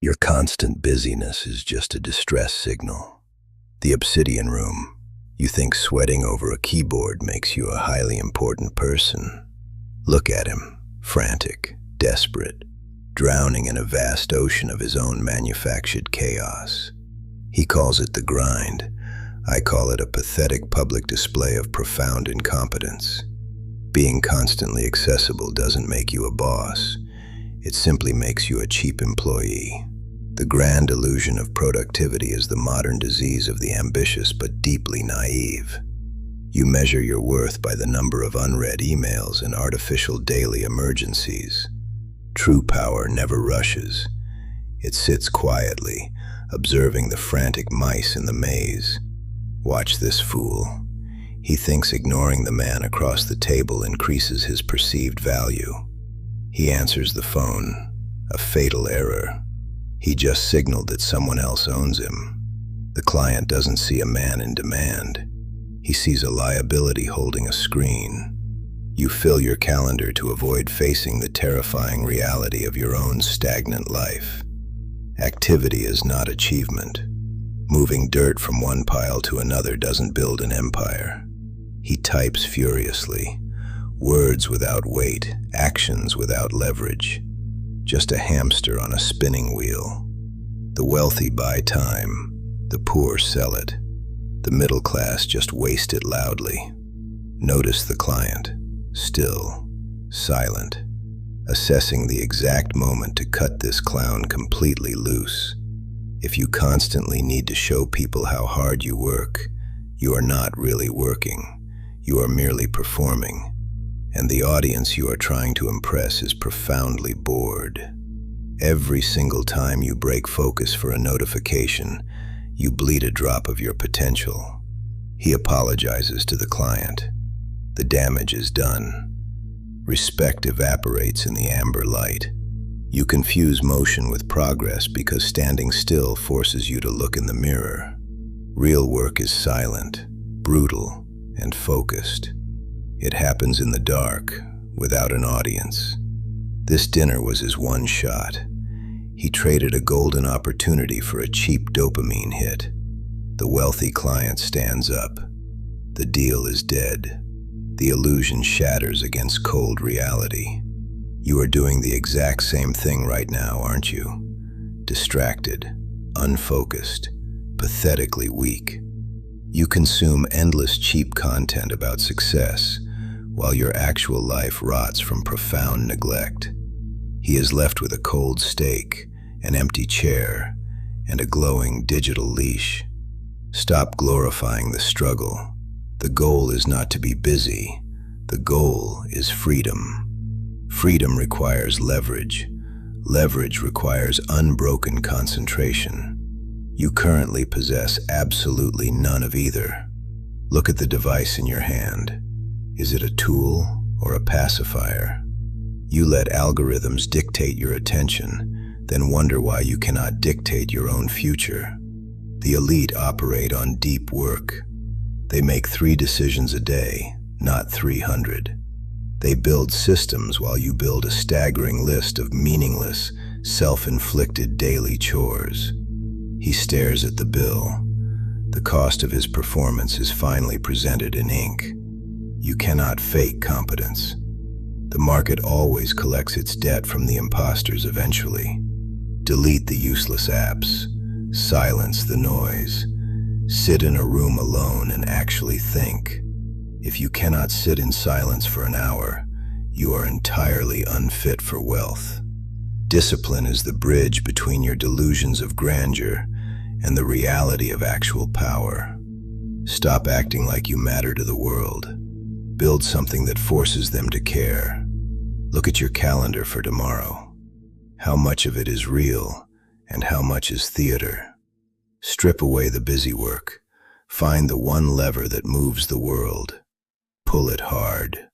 Your constant busyness is just a distress signal. The obsidian room. You think sweating over a keyboard makes you a highly important person. Look at him, frantic, desperate, drowning in a vast ocean of his own manufactured chaos. He calls it the grind. I call it a pathetic public display of profound incompetence. Being constantly accessible doesn't make you a boss. It simply makes you a cheap employee. The grand illusion of productivity is the modern disease of the ambitious but deeply naive. You measure your worth by the number of unread emails and artificial daily emergencies. True power never rushes. It sits quietly, observing the frantic mice in the maze. Watch this fool. He thinks ignoring the man across the table increases his perceived value. He answers the phone, a fatal error. He just signaled that someone else owns him. The client doesn't see a man in demand. He sees a liability holding a screen. You fill your calendar to avoid facing the terrifying reality of your own stagnant life. Activity is not achievement. Moving dirt from one pile to another doesn't build an empire. He types furiously. Words without weight, actions without leverage. Just a hamster on a spinning wheel. The wealthy buy time, the poor sell it. The middle class just waste it loudly. Notice the client, still, silent, assessing the exact moment to cut this clown completely loose. If you constantly need to show people how hard you work, you are not really working. You are merely performing. And the audience you are trying to impress is profoundly bored. Every single time you break focus for a notification, you bleed a drop of your potential. He apologizes to the client. The damage is done. Respect evaporates in the amber light. You confuse motion with progress because standing still forces you to look in the mirror. Real work is silent, brutal, and focused. It happens in the dark, without an audience. This dinner was his one shot. He traded a golden opportunity for a cheap dopamine hit. The wealthy client stands up. The deal is dead. The illusion shatters against cold reality. You are doing the exact same thing right now, aren't you? Distracted, unfocused, pathetically weak. You consume endless cheap content about success, while your actual life rots from profound neglect. He is left with a cold steak, an empty chair, and a glowing digital leash. Stop glorifying the struggle. The goal is not to be busy. The goal is freedom. Freedom requires leverage. Leverage requires unbroken concentration. You currently possess absolutely none of either. Look at the device in your hand. Is it a tool or a pacifier? You let algorithms dictate your attention, then wonder why you cannot dictate your own future. The elite operate on deep work. They make 3 decisions a day, not 300. They build systems while you build a staggering list of meaningless, self-inflicted daily chores. He stares at the bill. The cost of his performance is finally presented in ink. You cannot fake competence. The market always collects its debt from the imposters eventually. Delete the useless apps. Silence the noise. Sit in a room alone and actually think. If you cannot sit in silence for an hour, you are entirely unfit for wealth. Discipline is the bridge between your delusions of grandeur and the reality of actual power. Stop acting like you matter to the world. Build something that forces them to care. Look at your calendar for tomorrow. How much of it is real and how much is theater? Strip away the busy work. Find the one lever that moves the world. Pull it hard.